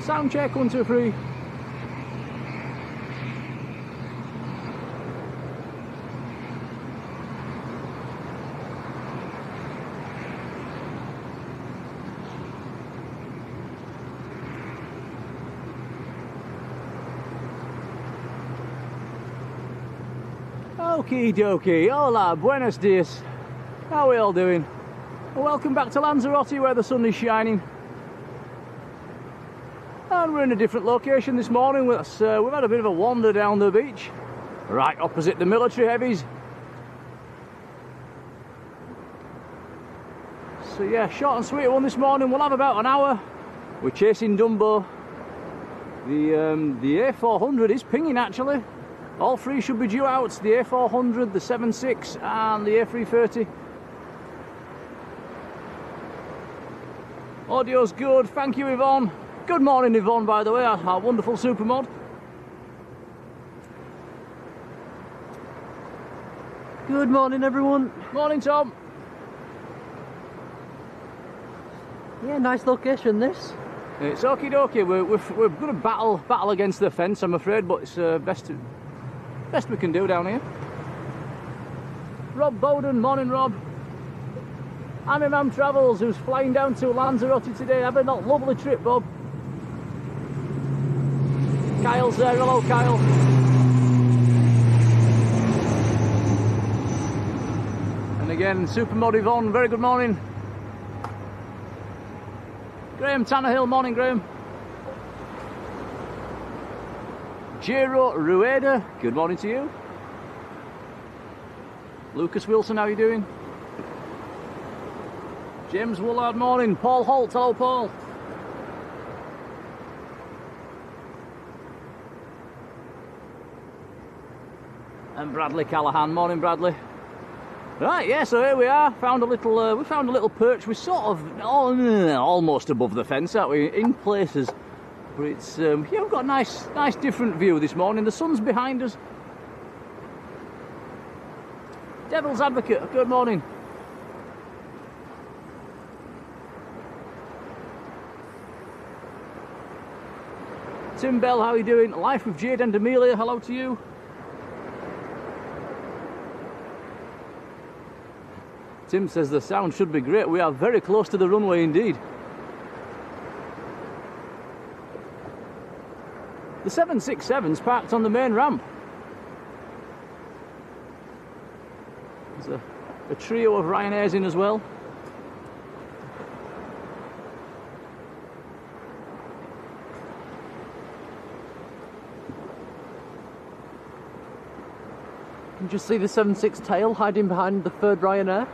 Sound check, 1, 2, 3. Okie dokie, hola, buenos dias. How are we all doing? Welcome back to Lanzarote, where the sun is shining. And we're in a different location this morning. We've had a bit of a wander down the beach, right opposite the military heavies. So yeah, short and sweet one this morning. We'll have about an hour. We're chasing Dumbo. The A400 is pinging actually. All three should be due out, the A400, the 7.6 and the A330. Audio's good, thank you Yvonne. Good morning Yvonne, by the way, our wonderful supermod. Good morning everyone. Morning Tom. Yeah, nice location this. It's okie dokie, we're going to battle against the fence I'm afraid, but it's best we can do down here. Rob Bowden, morning Rob. Amimam Travels, who's flying down to Lanzarote today. Have a lovely trip, Bob. Kyle's there, hello Kyle. And again, Supermod Yvonne, very good morning. Graham Tannehill, morning Graham. Jero Rueda, good morning to you. Lucas Wilson, how are you doing? James Woolard, morning. Paul Holt, hello Paul. And Bradley Callahan, morning Bradley. Right, yeah, so here we are. We found a little perch. We're sort of almost above the fence, aren't we? In places. But it's, yeah, we've got a nice different view this morning. The sun's behind us. Devil's Advocate, good morning. Tim Bell, how are you doing? Life with Jade and Amelia, hello to you. Tim says the sound should be great. We are very close to the runway indeed. The 767's parked on the main ramp. There's a trio of Ryanairs in as well. You can just see the 7.6 tail hiding behind the third Ryanair.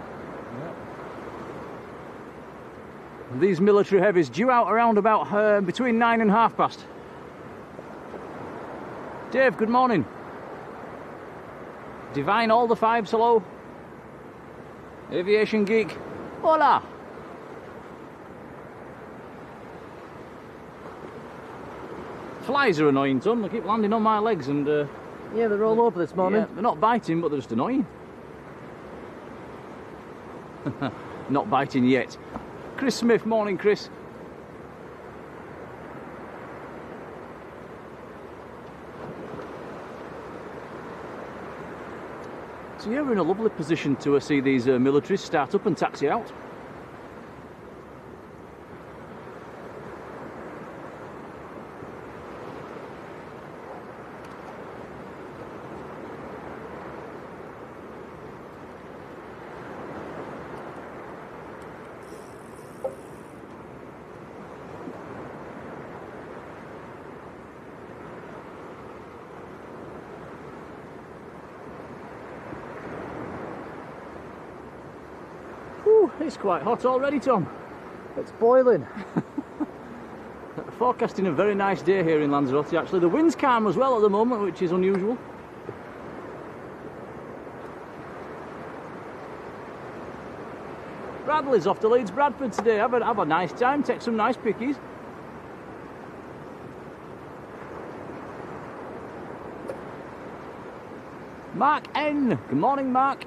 These military heavies due out around about between 9 and half past. Dave, good morning. Divine all the fives, hello. Aviation Geek, hola. Flies are annoying, Tom. They keep landing on my legs and... yeah, they're all over this morning. Yeah, they're not biting, but they're just annoying. Not biting yet. Chris Smith, morning Chris. So yeah, we're in a lovely position to see these militaries start up and taxi out. It's quite hot already, Tom. It's boiling. Forecasting a very nice day here in Lanzarote actually. The wind's calm as well at the moment, which is unusual. Bradley's off to Leeds Bradford today. Have a nice time, take some nice pickies. Mark N. Good morning, Mark.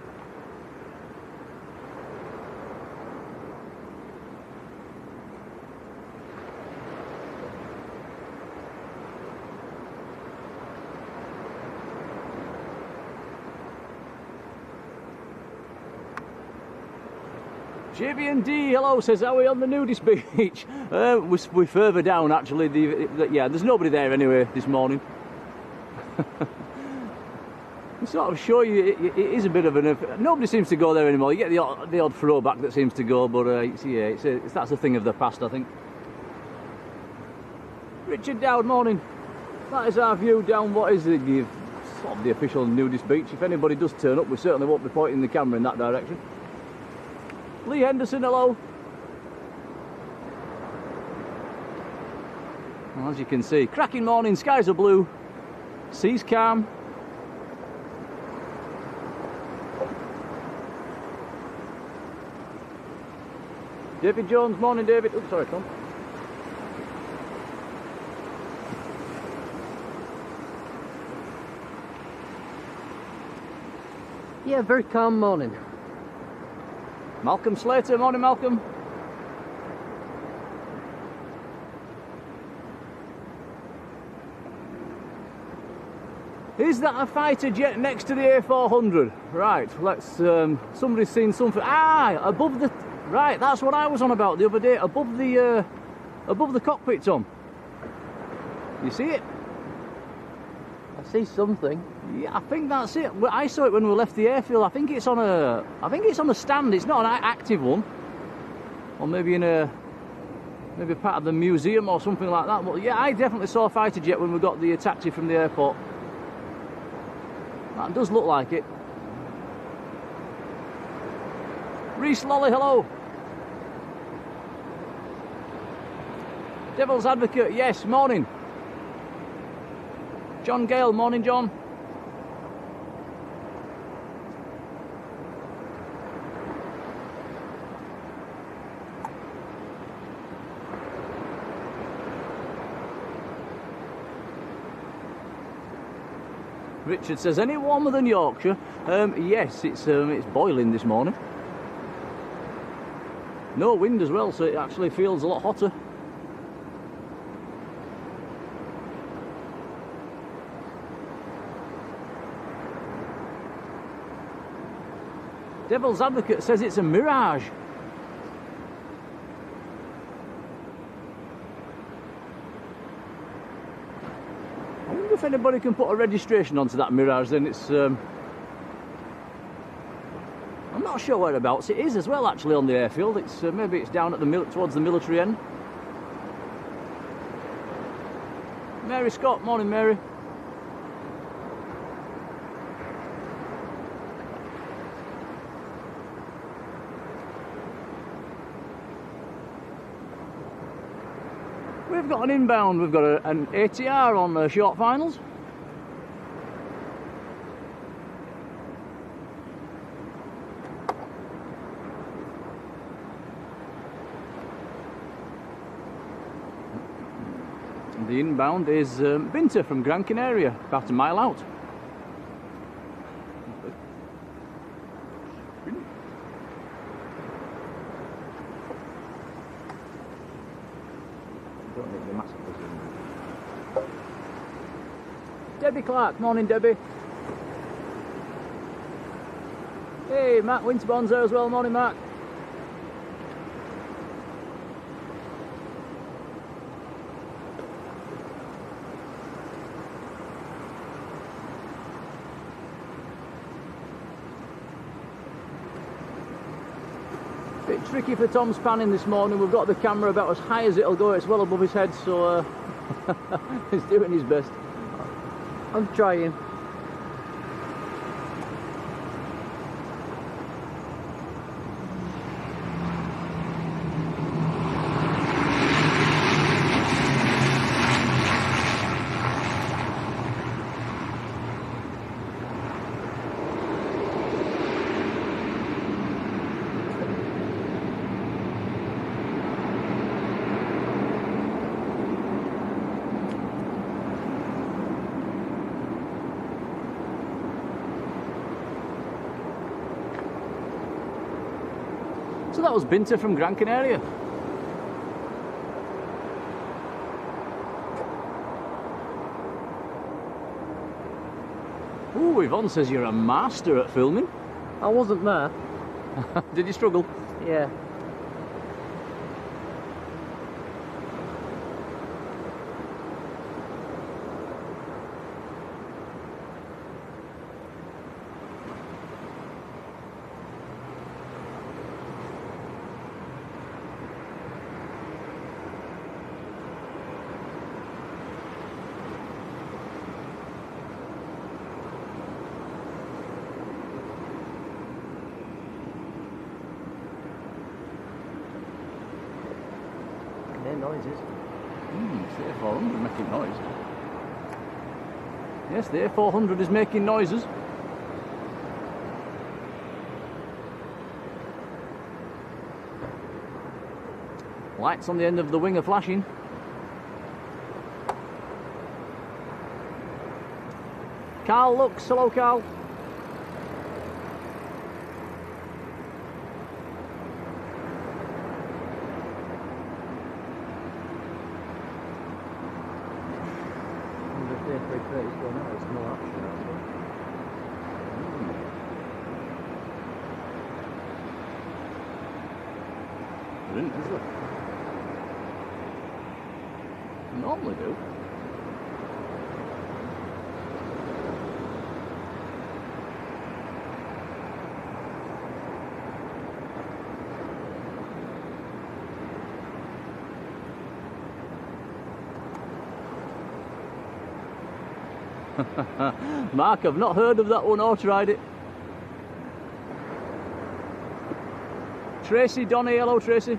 JB and D, hello, says, are we on the nudist beach? We're further down, actually. Yeah, there's nobody there anyway this morning. I'm sort of sure it is a bit of an... Nobody seems to go there anymore. You get the odd throwback that seems to go, but that's a thing of the past, I think. Richard Dowd, morning. That is our view down what is the sort of the official nudist beach. If anybody does turn up, we certainly won't be pointing the camera in that direction. Lee Henderson, hello. Well, as you can see, cracking morning, skies are blue, seas calm. David Jones, morning David. Oops, sorry Tom. Yeah, very calm morning. Malcolm Slater, morning Malcolm. Is that a fighter jet next to the A400? Right, let's, somebody's seen something. Ah, above the, right, that's what I was on about the other day, above the cockpit, Tom. You see it? I see something. Yeah, I think that's it. I saw it when we left the airfield. I think it's on a stand. It's not an active one, or maybe maybe part of the museum or something like that. But yeah, I definitely saw a fighter jet when we got the taxi from the airport. That does look like it. Reese Lolly, hello. Devil's Advocate, yes, morning. John Gale, morning John. Richard says, any warmer than Yorkshire? Yes, it's boiling this morning. No wind as well, so it actually feels a lot hotter. Devil's Advocate says it's a mirage. I wonder if anybody can put a registration onto that mirage. Then it's I'm not sure whereabouts it is as well, actually, on the airfield. It's maybe it's down at towards the military end. Mary Scott, morning Mary. We've got an inbound, we've got an ATR on short finals. The inbound is Binter from Gran Canaria, about a mile out. Debbie Clark, morning Debbie. Hey, Matt Winterbond's there as well, morning Matt. Bit tricky for Tom's panning this morning. We've got the camera about as high as it'll go. It's well above his head, so he's doing his best. I'm trying. So that was Binter from Gran Canaria. Ooh, Yvonne says you're a master at filming. I wasn't there. Did you struggle? Yeah. hear noises. It's the A400 making noise. Yes, the A400 is making noises. Lights on the end of the wing are flashing. Carl looks. Hello, Carl. There isn't, is there? They normally do. Mark, I've not heard of that one or tried it. Tracy, Donny, hello Tracy.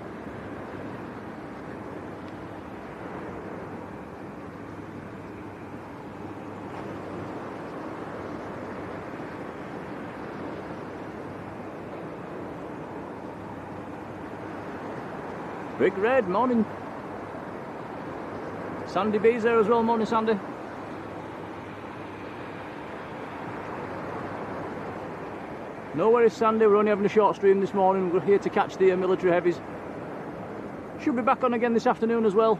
Big Red, morning. Sandy B's there as well, morning Sandy. No worries Sandy, we're only having a short stream this morning. We're here to catch the military heavies. Should be back on again this afternoon as well.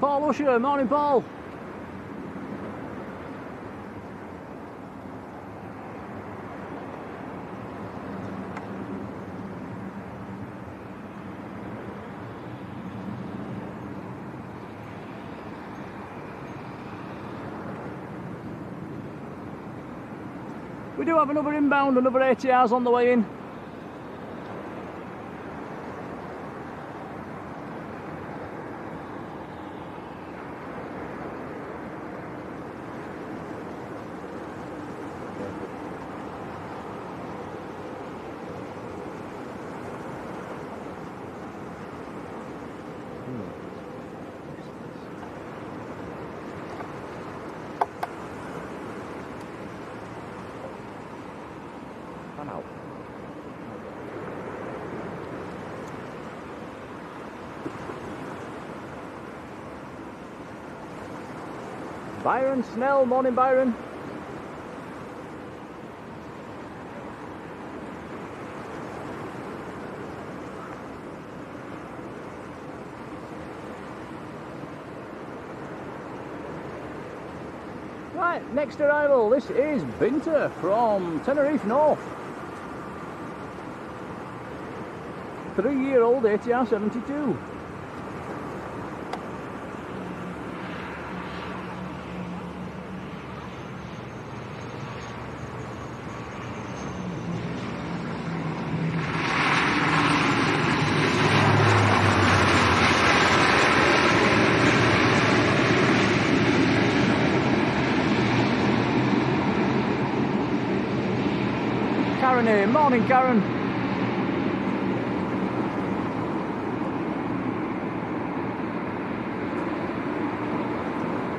Paul Usher, morning Paul. We do have another inbound, another ATRs on the way in. Byron Snell, morning Byron. Right, next arrival, this is Binter from Tenerife North. 3-year-old ATR 72. Karen here, morning Karen.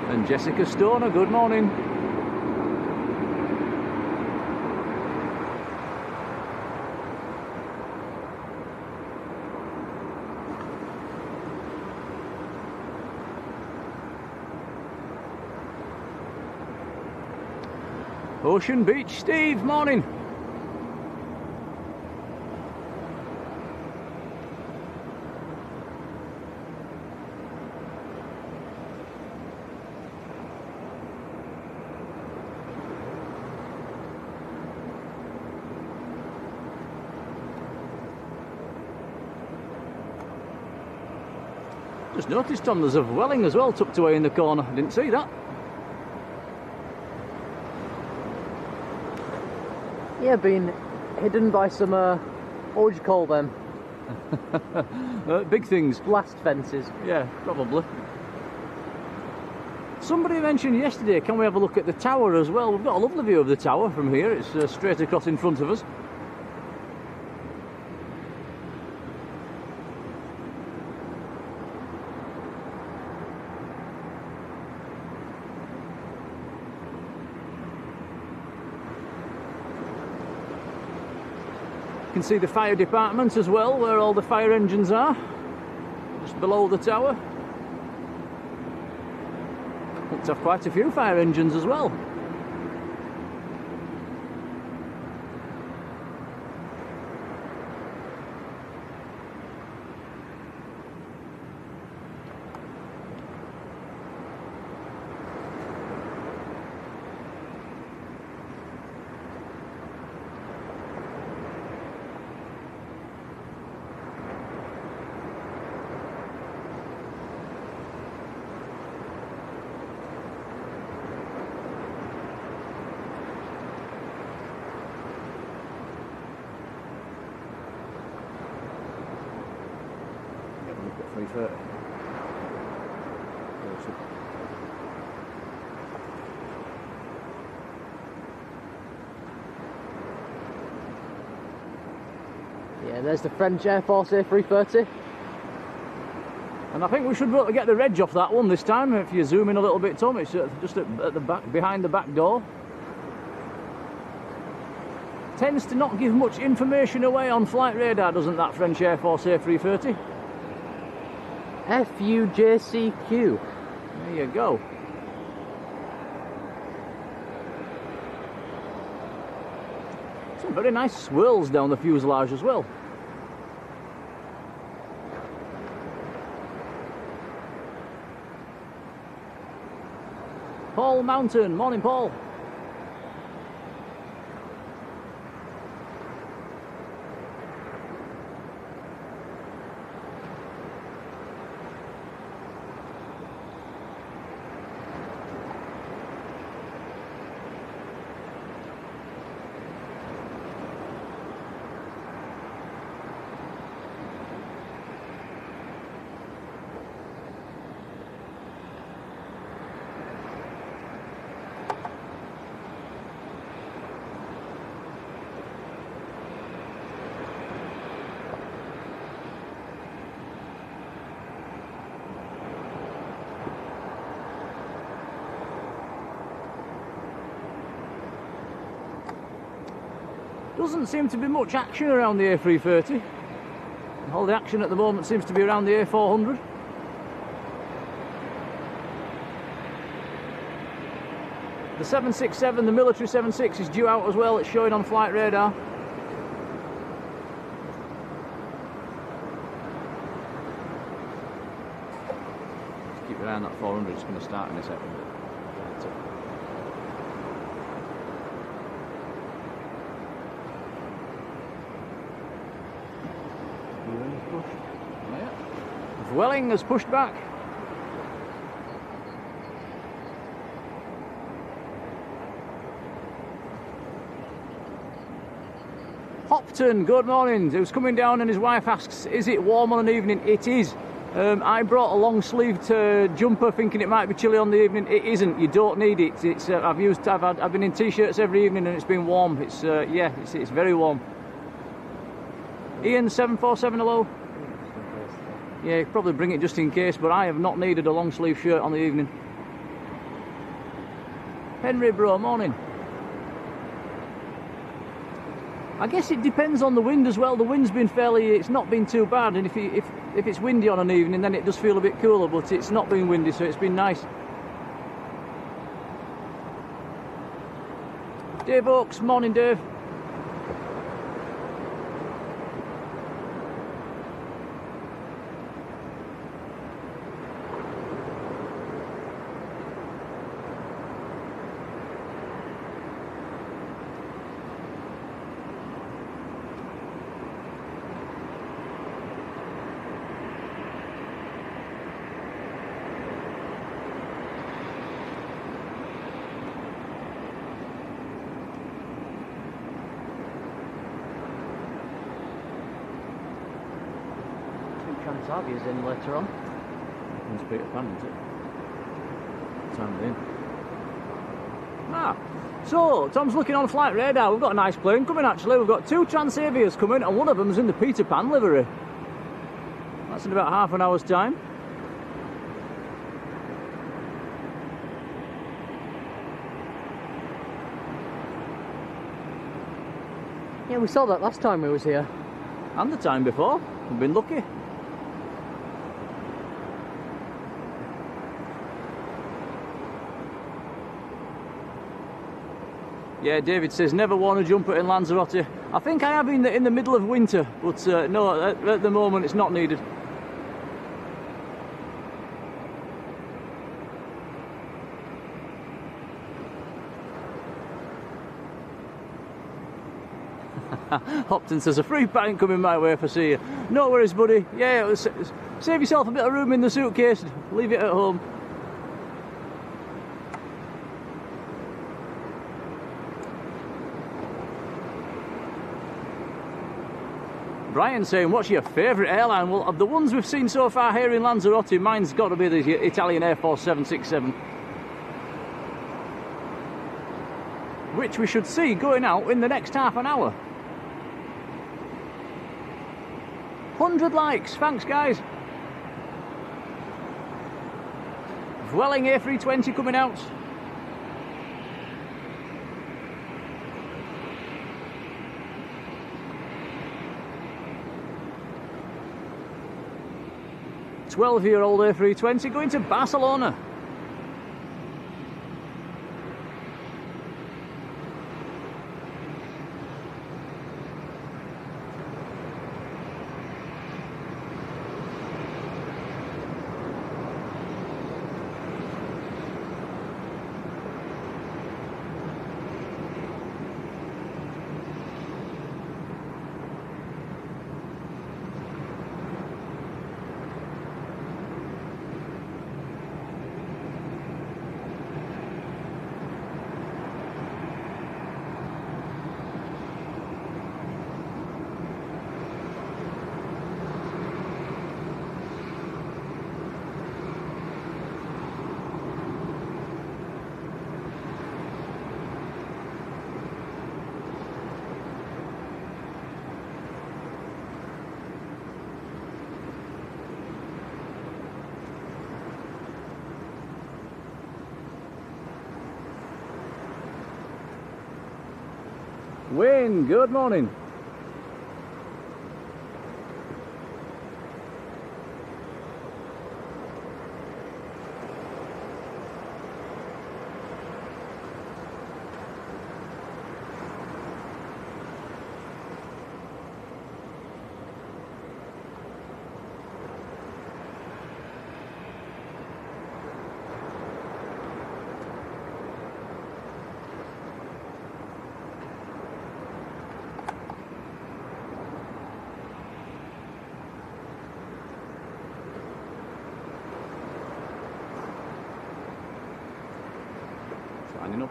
And Jessica Stoner, good morning. Ocean Beach Steve, morning. Just noticed, Tom, there's a Welling as well tucked away in the corner. I didn't see that. Yeah, being hidden by some, what would you call them? Big things. Blast fences. Yeah, probably. Somebody mentioned yesterday, can we have a look at the tower as well? We've got a lovely view of the tower from here. It's straight across in front of us. You can see the fire department as well, where all the fire engines are, just below the tower. Looks to have quite a few fire engines as well. Look at 330. Yeah, there's the French Air Force A330. And I think we should be able to get the reg off that one this time. If you zoom in a little bit, Tom, it's just at the back, behind the back door. Tends to not give much information away on flight radar, doesn't that French Air Force A330? FUJCQ. There you go. Some very nice swirls down the fuselage as well. Paul Mountain, morning Paul. Doesn't seem to be much action around the A330. All the action at the moment seems to be around the A400. The 767, the military 76, is due out as well. It's showing on flight radar. Just keep your eye on that 400, it's going to start in a second. Welling has pushed back. Hopton, good morning. He was coming down and his wife asks, is it warm on an evening? It is. I brought a long sleeved jumper thinking it might be chilly on the evening. It isn't. You don't need it. It's I've been in t-shirts every evening and it's been warm. It's it's very warm. Ian 747, hello. Yeah, you could probably bring it just in case, but I have not needed a long sleeve shirt on the evening. Henry bro, morning. I guess it depends on the wind as well. The wind's been it's not been too bad, and if it's windy on an evening, then it does feel a bit cooler, but it's not been windy, so it's been nice. Dave Oakes, morning Dave. Transavia's in later on. It's Peter Pan, isn't it? Time's in. Ah, so Tom's looking on flight radar. We've got a nice plane coming actually. We've got 2 Transavias coming and one of them's in the Peter Pan livery. That's in about half an hour's time. Yeah, we saw that last time we was here. And the time before. We've been lucky. Yeah, David says never worn a jumper in Lanzarote. I think I have in the middle of winter, but no, at the moment it's not needed. Hopton says a free pint coming my way if I see you. No worries, buddy. Yeah, save yourself a bit of room in the suitcase. Leave it at home. Brian saying, what's your favourite airline? Well, of the ones we've seen so far here in Lanzarote, mine's got to be the Italian Air Force 767. Which we should see going out in the next half an hour. 100 likes, thanks guys. Vueling A320 coming out. "12-year-old A320 going to Barcelona." Wayne, good morning. Lining up.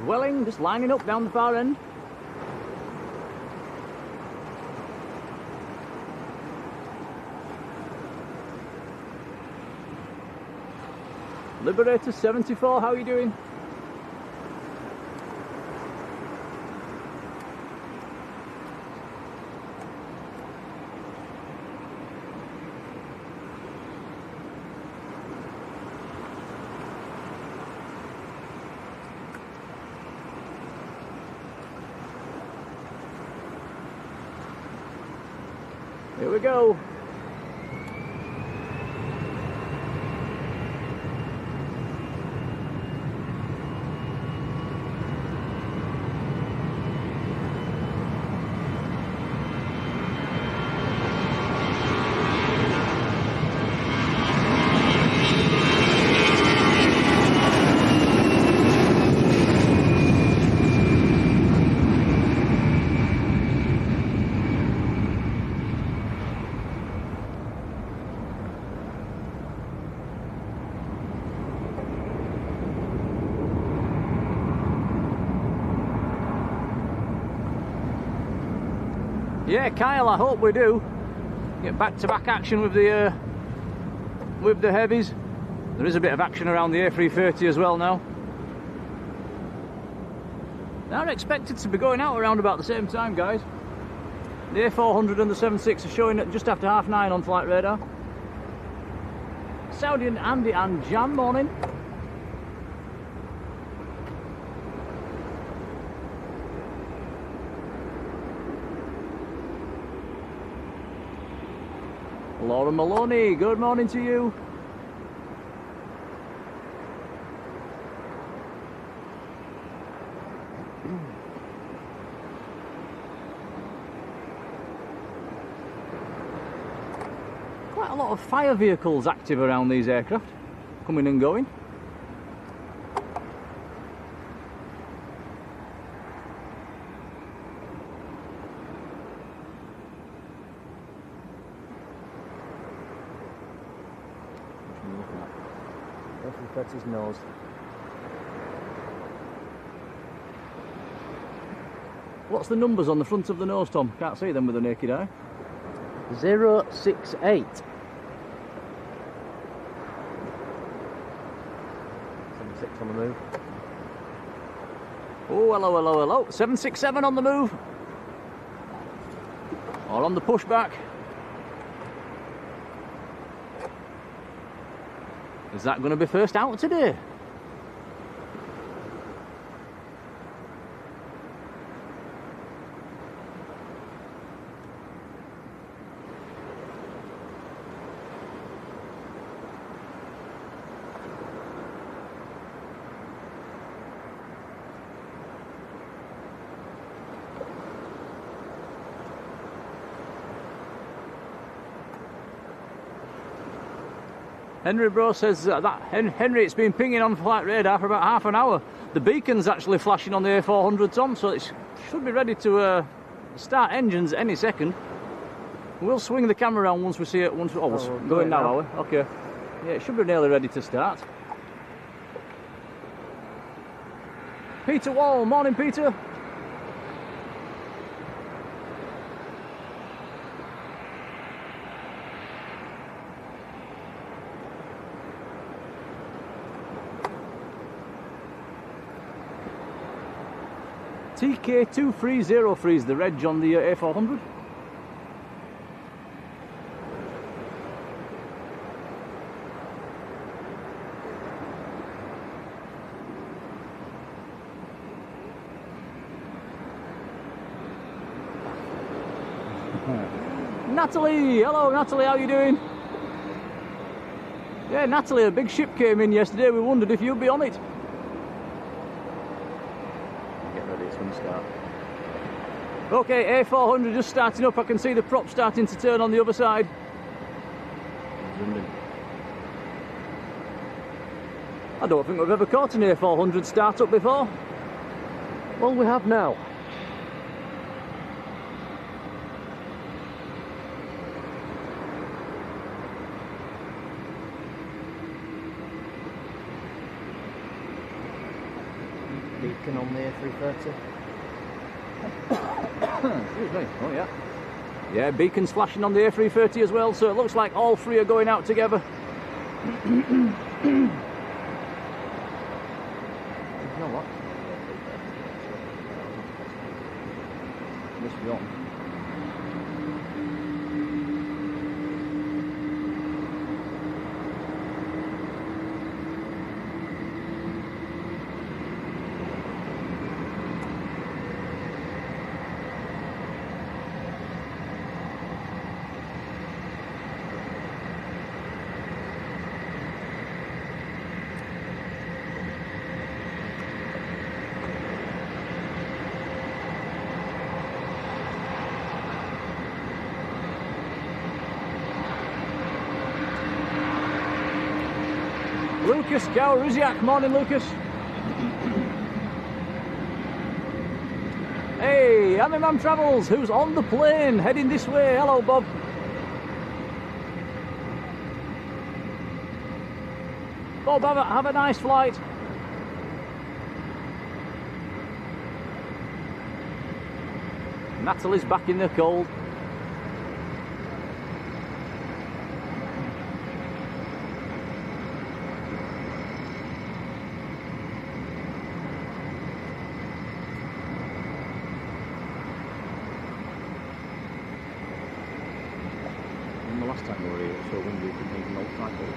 Welling, just lining up down the far end. Liberator 74, how are you doing? Here we go. Yeah, Kyle, I hope we do. Get back-to-back action with the heavies. There is a bit of action around the A330 as well now. They're expected to be going out around about the same time, guys. The A400 and the 76 are showing at just after 9:30 on flight radar. Saudi and Andy and Jan, morning. Laura Maloney, good morning to you. Quite a lot of fire vehicles active around these aircraft, coming and going. That's his nose. What's the numbers on the front of the nose, Tom? Can't see them with the naked eye. 068. 76 on the move. Oh, hello, hello, hello. 767 on the move. Or on the pushback. Is that going to be first out today? Henry Bro says that Henry, it's been pinging on flight radar for about half an hour. The beacon's actually flashing on the A400, Tom, so it should be ready to start engines any second. We'll swing the camera around once we see it. We're going now, are we? Okay. Yeah, it should be nearly ready to start. Peter Wall, morning, Peter. TK2303 is the reg on the A400. Natalie, hello Natalie, how are you doing? Yeah, Natalie, a big ship came in yesterday, we wondered if you'd be on it. Start. Okay, A400 just starting up. I can see the prop starting to turn on the other side. I don't think we've ever caught an A400 start up before. Well, we have now. Beacon on the A330. Excuse me. Oh yeah. Yeah, beacons flashing on the A330 as well, so it looks like all three are going out together. You know what? Must be on. Lucas Gowriziak, morning Lucas. Hey, Amiman Travels, who's on the plane, heading this way. Hello Bob. Bob, have a nice flight. Natalie's back in the cold. And the last time we were here, it was so windy we couldn't even hold tripod.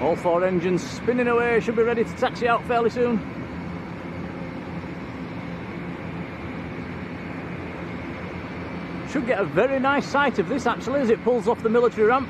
All 4 engines spinning away, should be ready to taxi out fairly soon. Should get a very nice sight of this actually as it pulls off the military ramp.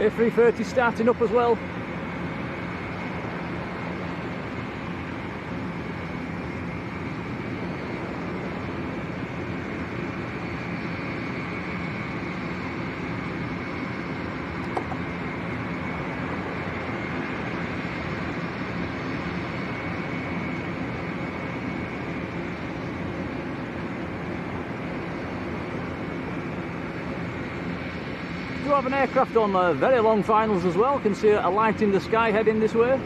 A330 starting up as well. Do have an aircraft on very long finals as well. Can see a light in the sky heading this way.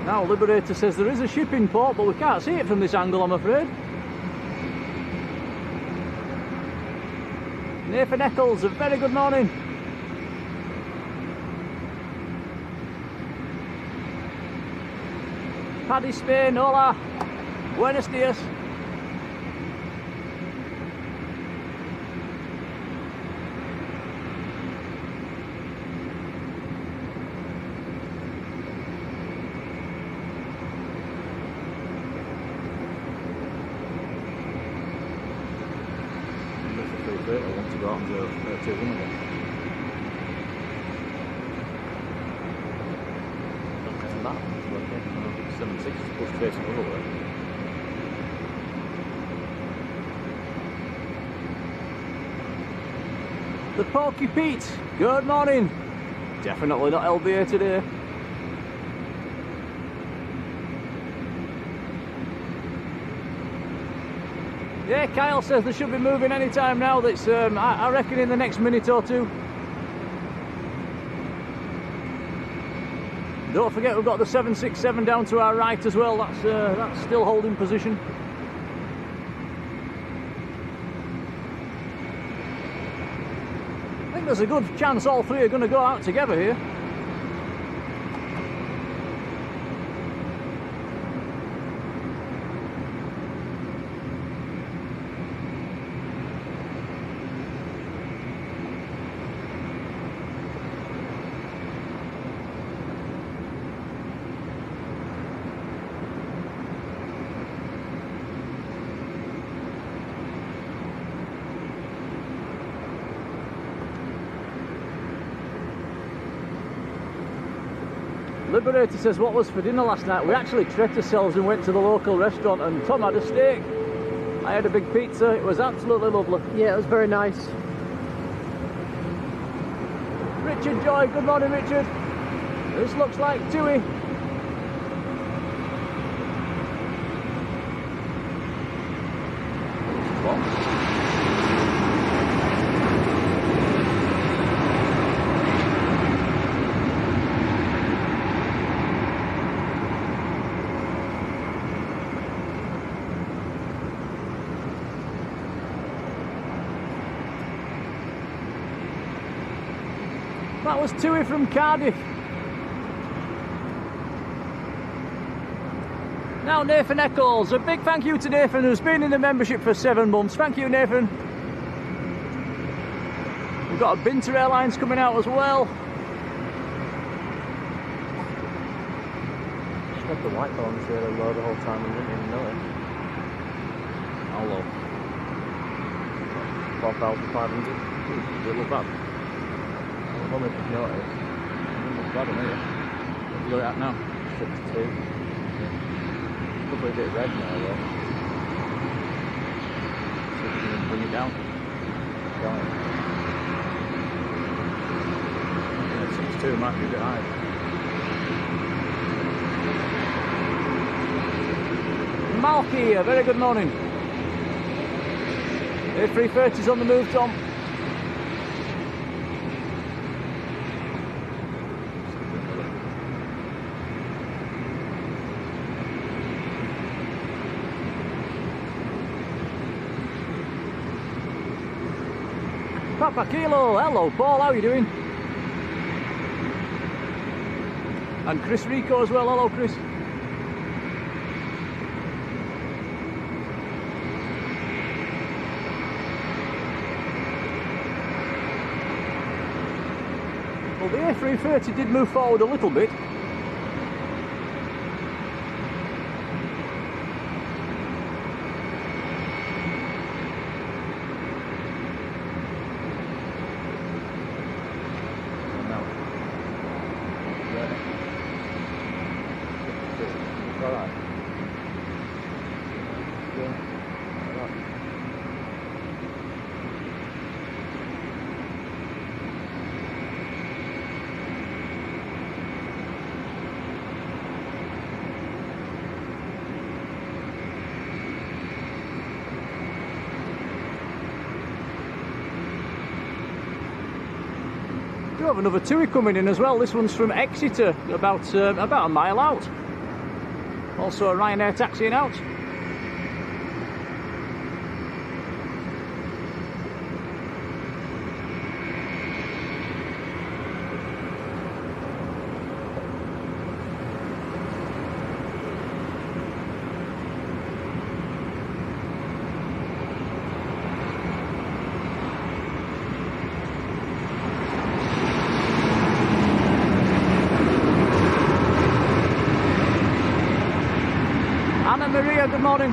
Now Liberator says there is a shipping port, but we can't see it from this angle, I'm afraid. Nathan Eccles, a very good morning. Paddy Spain, hola. Buenos dias. I want to go out and do a 2-1 again. And that is working. 7.6 is pushed facing the other way. The Porky Pete, good morning. Definitely not LBA today. Yeah, Kyle says they should be moving any time now. That's I reckon in the next minute or two. Don't forget we've got the 767 down to our right as well. That's still holding position. I think there's a good chance all three are going to go out together here. Liberator says, what was for dinner last night? We actually treated ourselves and went to the local restaurant, and Tom had a steak. I had a big pizza. It was absolutely lovely. Yeah, it was very nice. Richard Joy, good morning, Richard. This looks like Tui. That was Tui from Cardiff. Now Nathan Eccles, a big thank you to Nathan, who's been in the membership for 7 months. Thank you, Nathan. We've got a Binter Airlines coming out as well. Just had the white balance really low the whole time and didn't even know it. How low? 4,500. Does it look bad? I've only just noticed. It looks bad, doesn't it? What have you got it at now? 62. Probably a bit red now though. See if you can bring it down. Right. Yeah, 62 might be a bit high. Malky, a very good morning. A330's on the move, Tom. Papa Kilo, hello Paul, how are you doing? And Chris Rico as well, hello Chris. Well, the A330 did move forward a little bit. We have another TUI coming in as well. This one's from Exeter, about a mile out. Also a Ryanair taxiing out. Maria, good morning.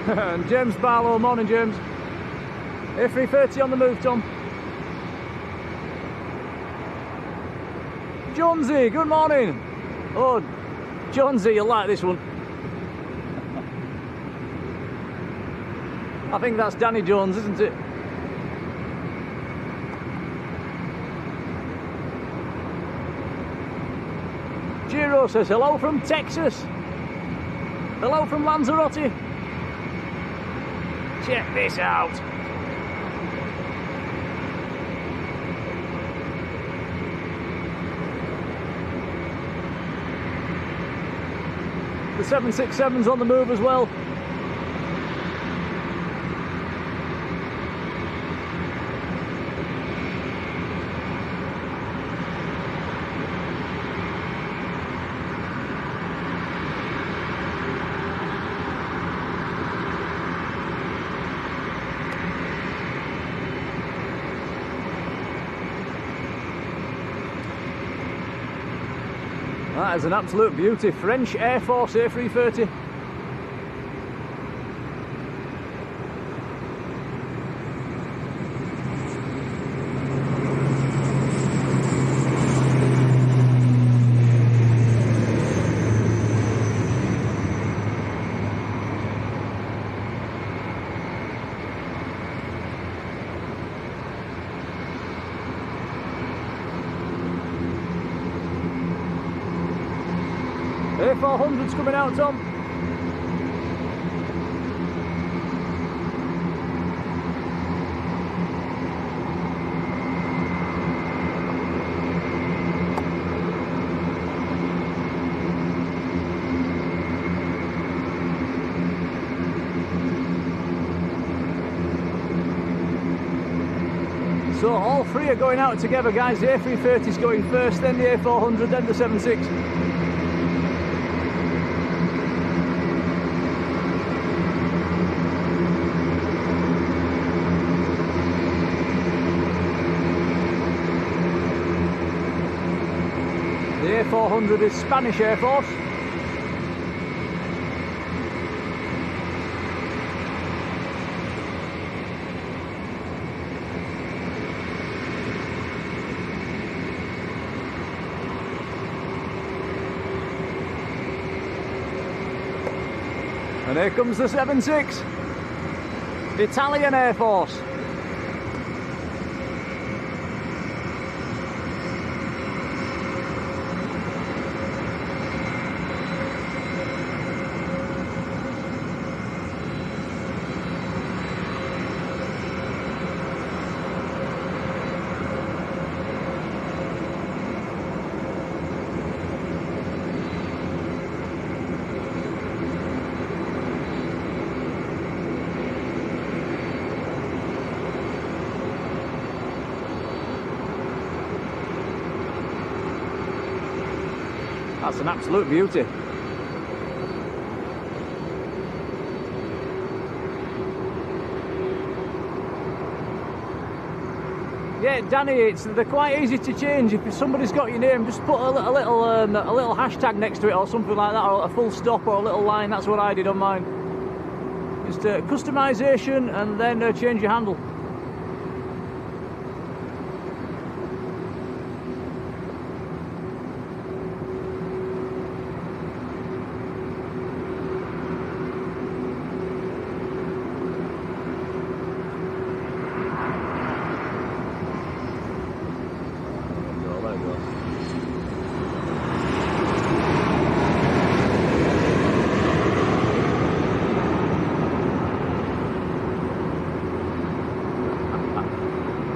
And James Barlow, morning James. A330 on the move, Tom. Jonesy, good morning. Oh, Jonesy, you'll like this one. I think that's Danny Jones, isn't it? Giro says hello from Texas. Hello from Lanzarote. Check this out. The 767's on the move as well. That is an absolute beauty. French Air Force A330. A400's coming out, Tom. So all three are going out together, guys. The A330's going first, then the A400, then the 76. The A400 is Spanish Air Force. And here comes the 76, Italian Air Force. That's an absolute beauty. Yeah, Danny, they're quite easy to change. If somebody's got your name, just put a little hashtag next to it or something like that, or a full stop or a little line. That's what I did on mine. Just customization and then change your handle.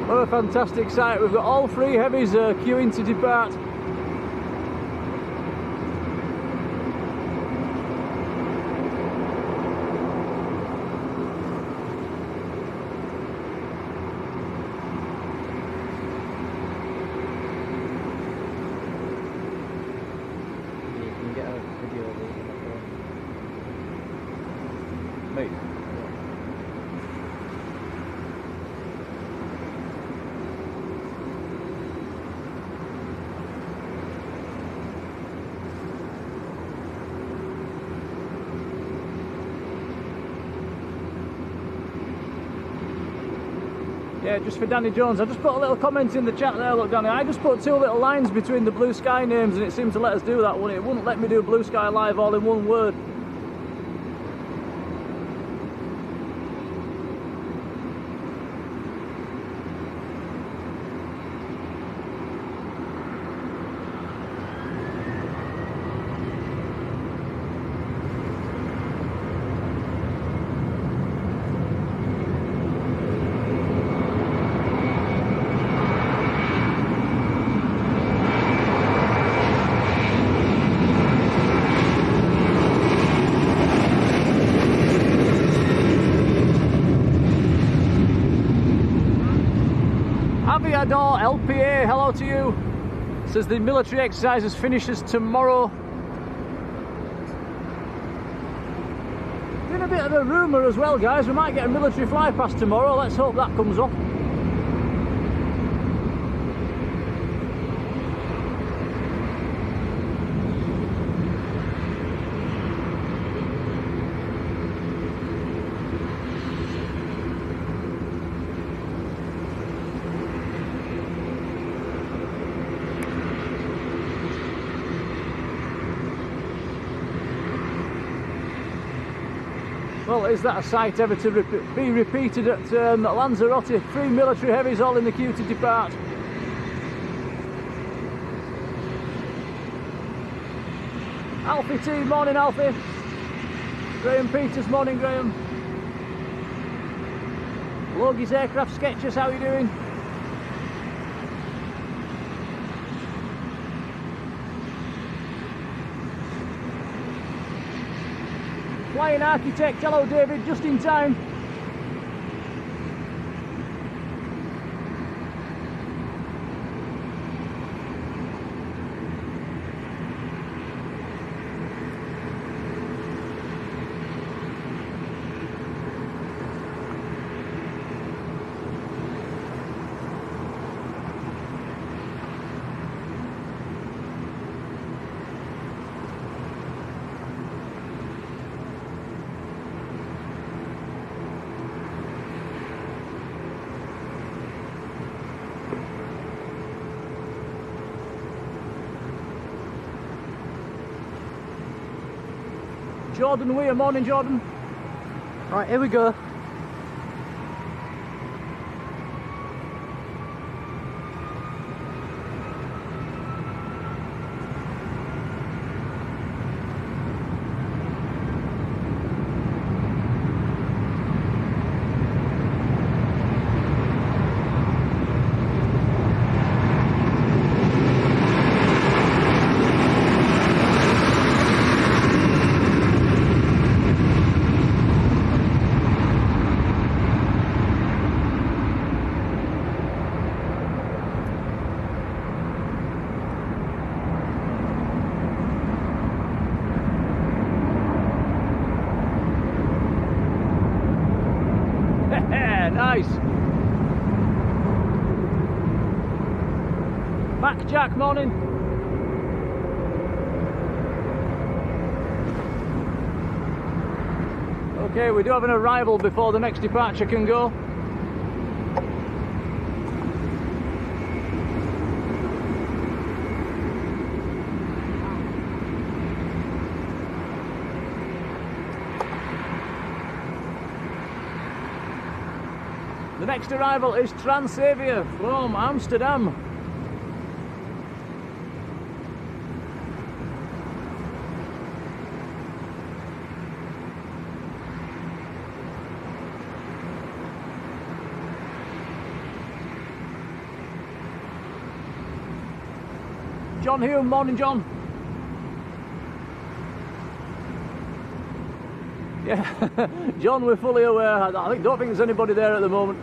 What a fantastic sight. We've got all three heavies queuing to depart. You can get a video of it. Me. Yeah, just for Danny Jones. I just put a little comment in the chat there, look Danny, I just put two little lines between the Blue Sky names and it seemed to let us do that one. It wouldn't let me do Blue Sky Live all in one word. Aviador LPA, hello to you. Says the military exercises finishes tomorrow. Been a bit of a rumour as well, guys. We might get a military fly past tomorrow. Let's hope that comes off. Well, is that a sight ever to be repeated at Lanzarote? 3 military heavies all in the queue to depart. Alfie T, morning Alfie. Graham Peters, morning Graham. Logie's Aircraft Sketches, how are you doing? Flying Architect, hello David, just in time. Jordan Weir, morning Jordan. Right, here we go. Nice. Mac Jack, morning. Okay, we do have an arrival before the next departure can go. The next arrival is Transavia from Amsterdam. John Hume, morning John. Yeah, John, we're fully aware. I don't think there's anybody there at the moment.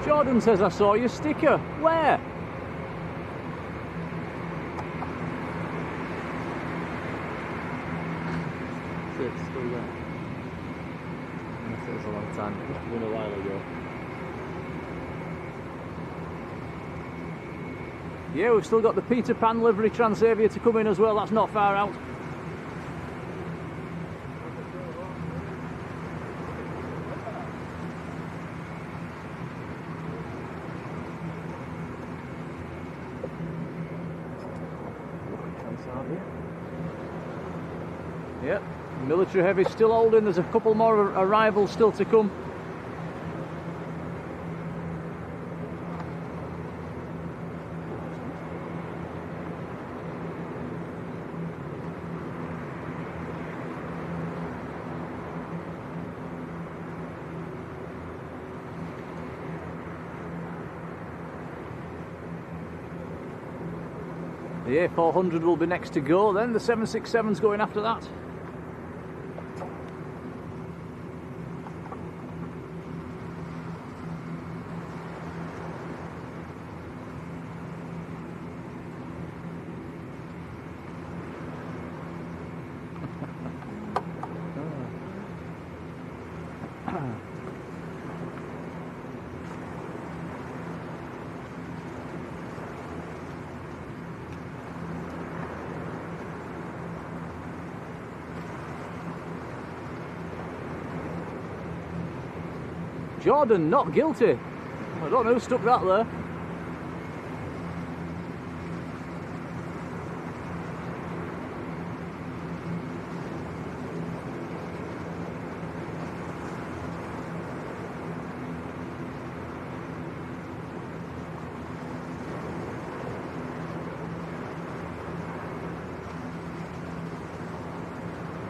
Jordan says I saw your sticker. Where? So it's still there. Unless it was a long time. It must have been a while ago. Yeah, we've still got the Peter Pan livery Transavia to come in as well. That's not far out. Yep, military heavy still holding. There's a couple more arrivals still to come. The A400 will be next to go, then the 767's going after that. Jordan, not guilty. I don't know who stuck that there.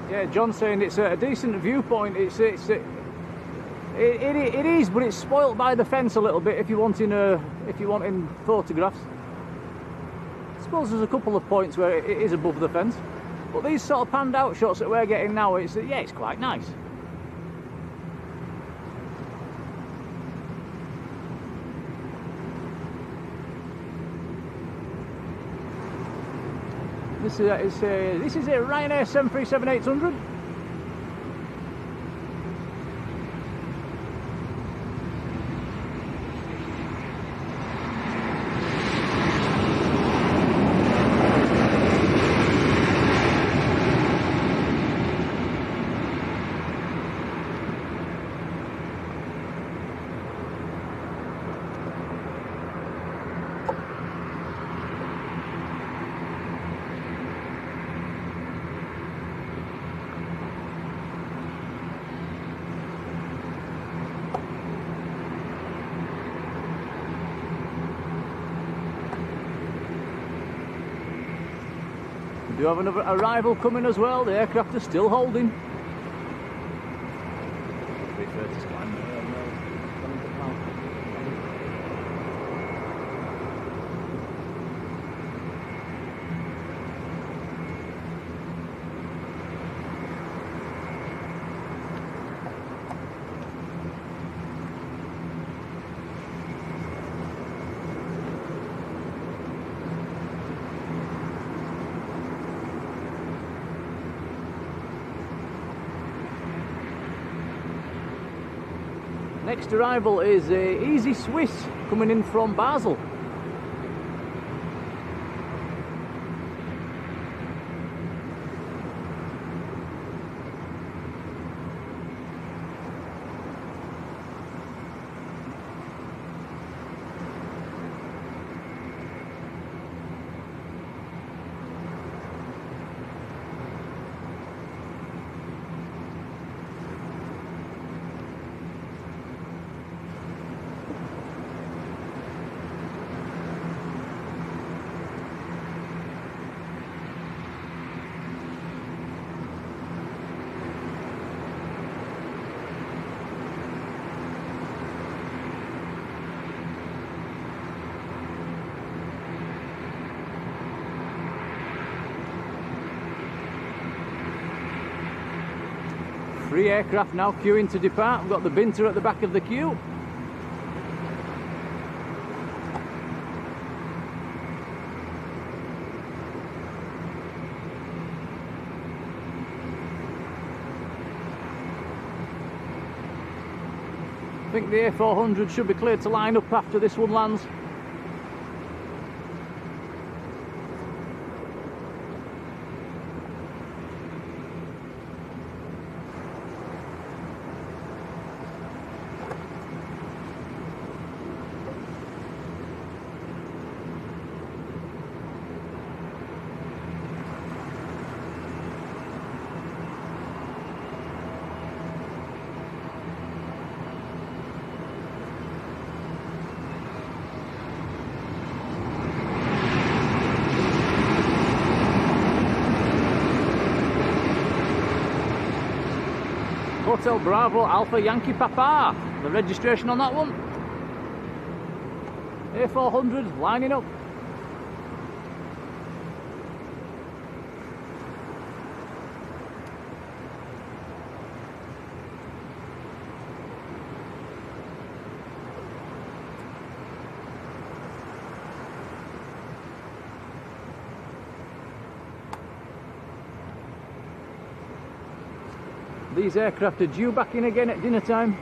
Yeah, John's saying it's a decent viewpoint. It is, but it's spoilt by the fence a little bit. If you're wanting photographs, I suppose there's a couple of points where it is above the fence. But these sort of panned out shots that we're getting now, it's quite nice. This is a Ryanair 737-800. We do have another arrival coming as well. The aircraft are still holding. Next arrival is Easy Swiss coming in from Basel. Three aircraft now queuing to depart. We've got the Binter at the back of the queue. I think the A400 should be cleared to line up after this one lands. Hotel Bravo Alpha Yankee Papa. The registration on that one. A400 lining up. These aircraft are due back in again at dinner time.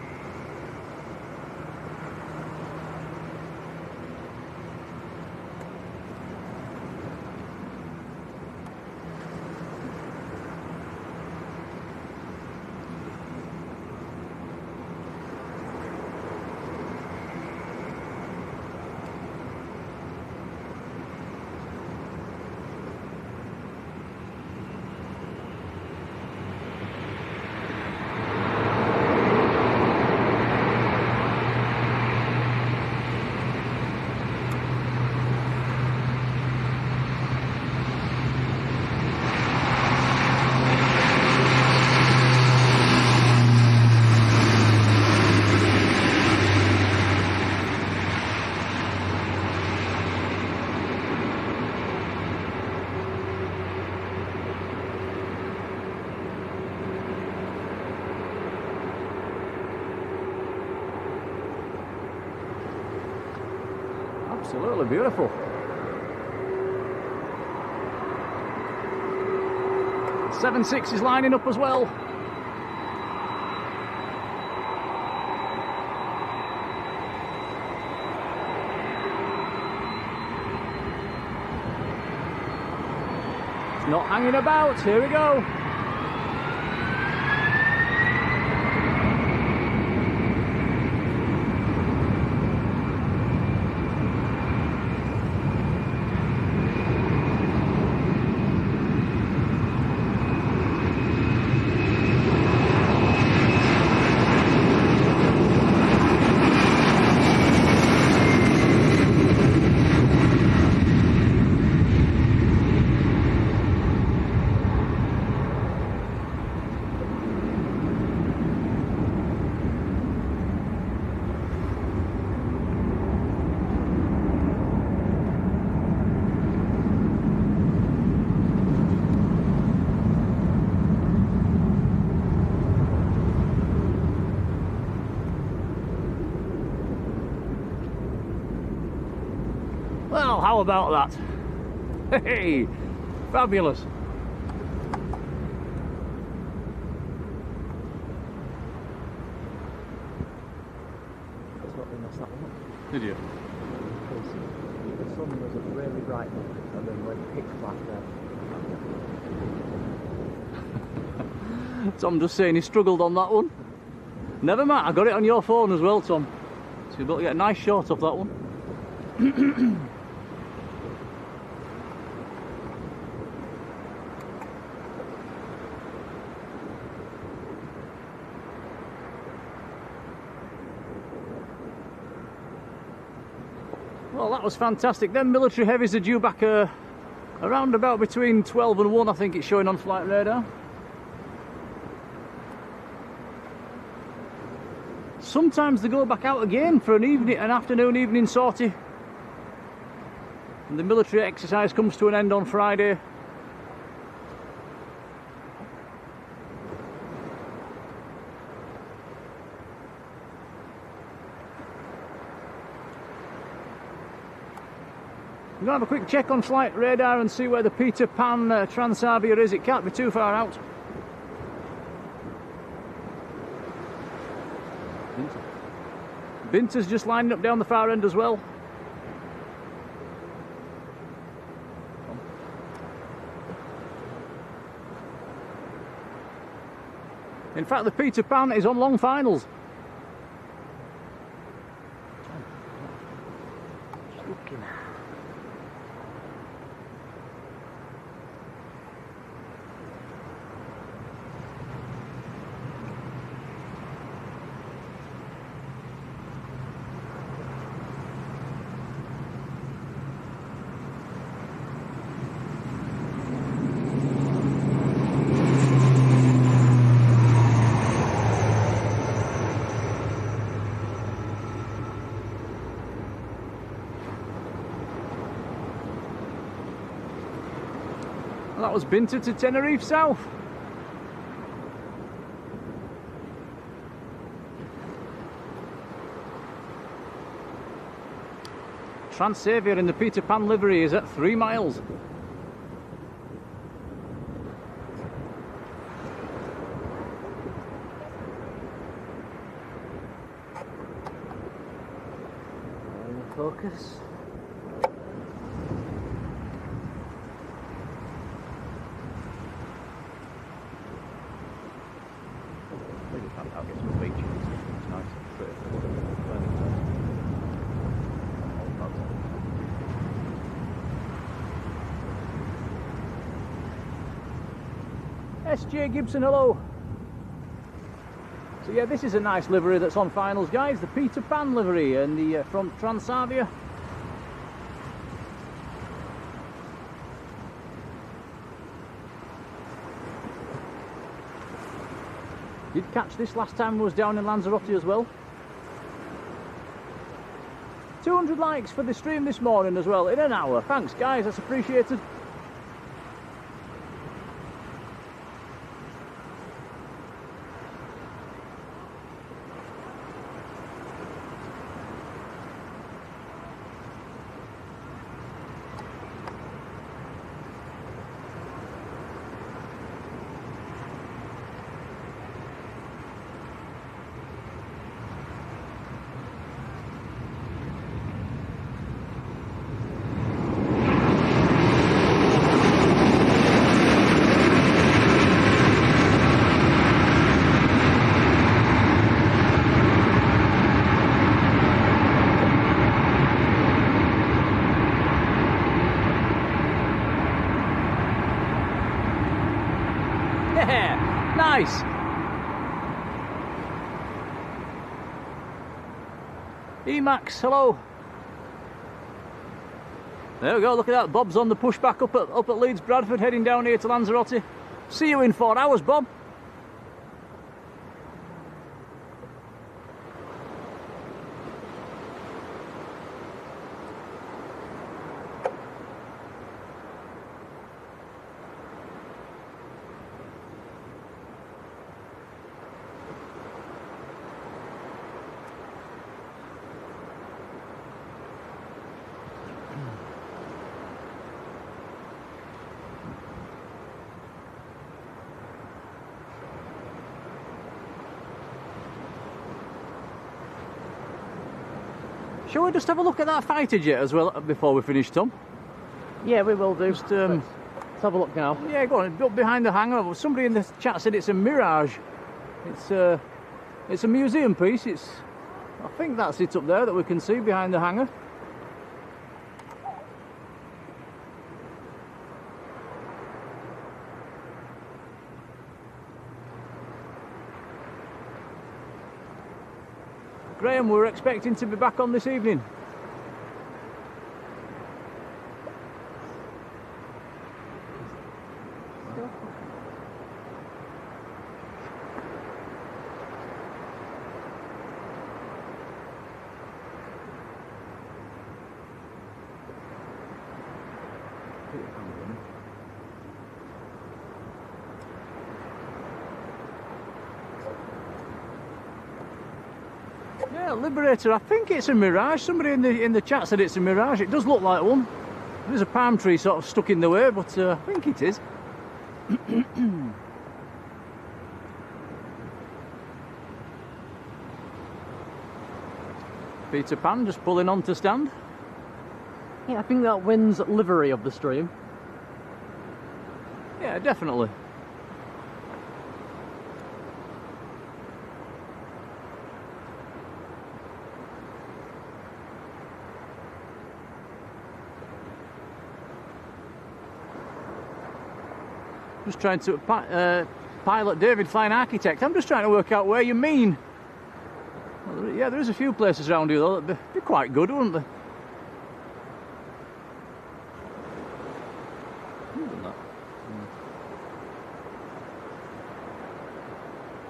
Absolutely beautiful. 7.6 is lining up as well. It's not hanging about. Here we go. Well, how about that? Hey, fabulous. That's what we messed that one up. Did you? Because the sun was a really bright one, and then went pitch black there. Tom just saying he struggled on that one. Never mind, I got it on your phone as well, Tom. So you'll be able to get a nice shot of that one. Well, that was fantastic. Them military heavies are due back around about between 12 and 1, I think it's showing on flight radar. Sometimes they go back out again for an afternoon evening sortie. And the military exercise comes to an end on Friday. I'm going to have a quick check on flight radar and see where the Peter Pan Transavia is. It can't be too far out. Binter's just lining up down the far end as well. In fact, the Peter Pan is on long finals. Just looking. That was Binter to Tenerife South. Transavia in the Peter Pan livery is at 3 miles. Focus. I'll get some features. It's nice. SJ Gibson, hello. So yeah, this is a nice livery that's on finals, guys. The Peter Pan livery and the from Transavia. Did catch this last time I was down in Lanzarote as well. 200 likes for the stream this morning as well, in an hour. Thanks guys, that's appreciated. Nice. Emax, hello. There we go, look at that. Bob's on the pushback up at Leeds Bradford, heading down here to Lanzarote. See you in 4 hours, Bob. Shall we just have a look at that fighter jet as well before we finish, Tom? Yeah, we will do. Just, let's have a look now. Yeah, go on. Up behind the hangar. Somebody in the chat said it's a Mirage. It's a museum piece. I think that's it up there that we can see behind the hangar. Graham, we're expecting to be back on this evening. Yeah, Liberator, I think it's a Mirage. Somebody in the chat said it's a Mirage. It does look like one. There's a palm tree sort of stuck in the way, but I think it is. Peter Pan just pulling on to stand. Yeah, I think that wins livery of the stream. Yeah, definitely. Just trying to pilot David Flying Architect. I'm just trying to work out where you mean. Well, yeah, there is a few places around here though that'd be quite good, wouldn't they?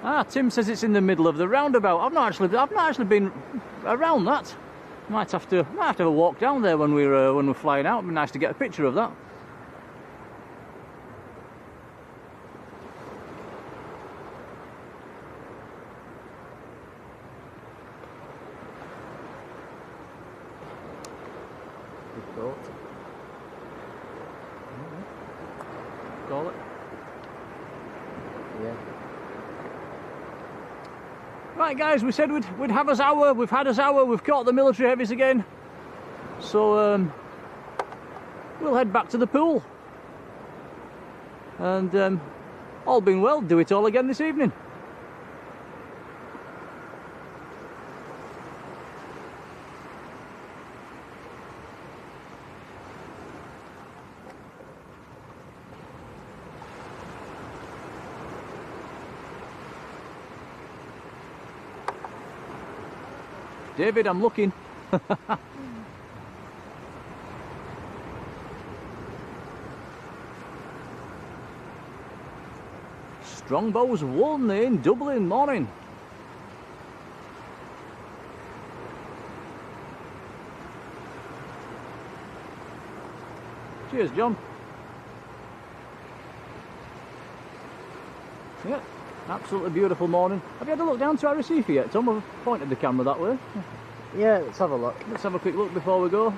Ah, Tim says it's in the middle of the roundabout. I've not actually been around that. Might have to have a walk down there when we're flying out. It'd be nice to get a picture of that. Call it. Yeah. Right, guys, we said we'd have us hour. We've had us hour. We've caught the military heavies again. So we'll head back to the pool. And all being well, do it all again this evening. David, I'm looking. Strongbow's won in Dublin, morning. Cheers, John. Yeah, absolutely beautiful morning. Have you had a look down to Arrecife yet, Tom? I've pointed the camera that way. Yeah, let's have a look. Let's have a quick look before we go.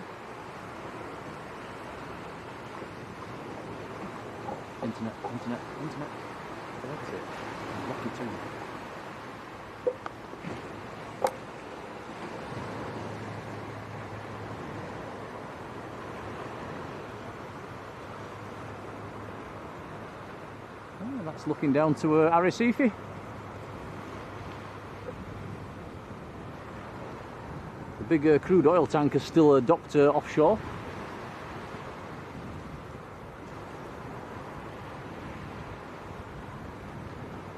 Internet. That's it. Lucky too. Oh, that's looking down to Arrecife. The big crude oil tanker still docked offshore.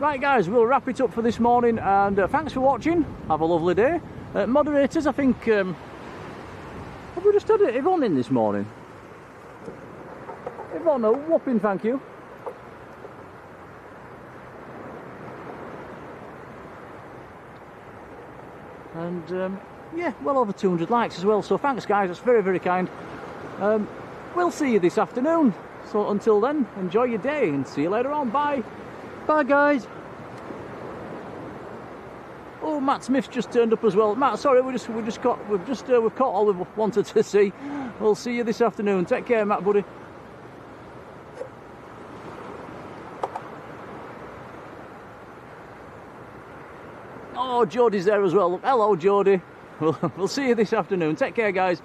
Right guys, we'll wrap it up for this morning, and thanks for watching. Have a lovely day. Moderators, I think, have we just had Yvonne in this morning? Yvonne, a whopping thank you. And yeah, well over 200 likes as well, so thanks guys, that's very, very kind. We'll see you this afternoon, so until then, enjoy your day and see you later on. Bye. Bye guys. Oh, Matt Smith's just turned up as well. Matt, sorry, we've caught all we wanted to see. We'll see you this afternoon. Take care, Matt, buddy. Oh, Jodie's there as well. Hello, Jodie. We'll see you this afternoon. Take care, guys.